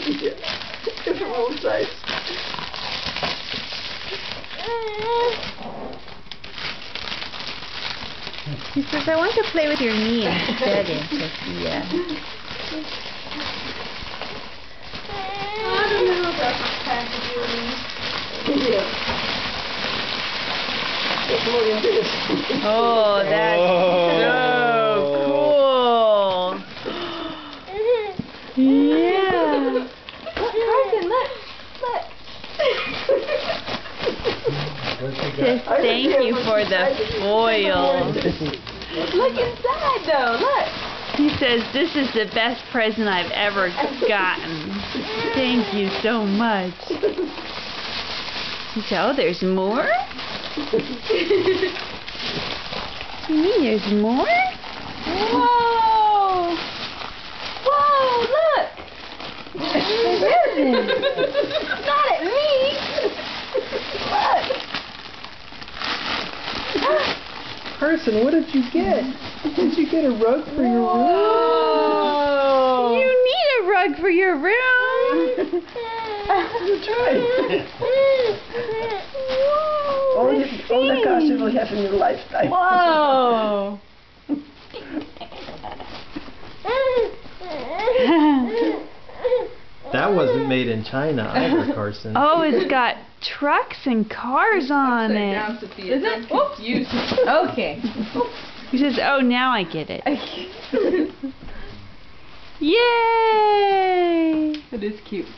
Different roll size. He says, I want to play with your knee instead, Aunt Sophia. I don't know about this packaging. Yeah. It's more than this. Oh, that's so cool. Yeah. Carson, look. Says thank you for the foil. Look inside, though. Look. He says this is the best present I've ever gotten. Thank you so much. He said, oh, there's more? You mean there's more? Whoa! Whoa, look! Not at me! Look! Carson, what did you get? Did you get a rug for your room? You need a rug for your room. That's right. All the costumes you will have in your lifetime. Whoa. That wasn't made in China either, Carson. Oh, it's got trucks and cars on it. Is it? Confused. Okay. He says, oh, now I get it. Yay! It is cute.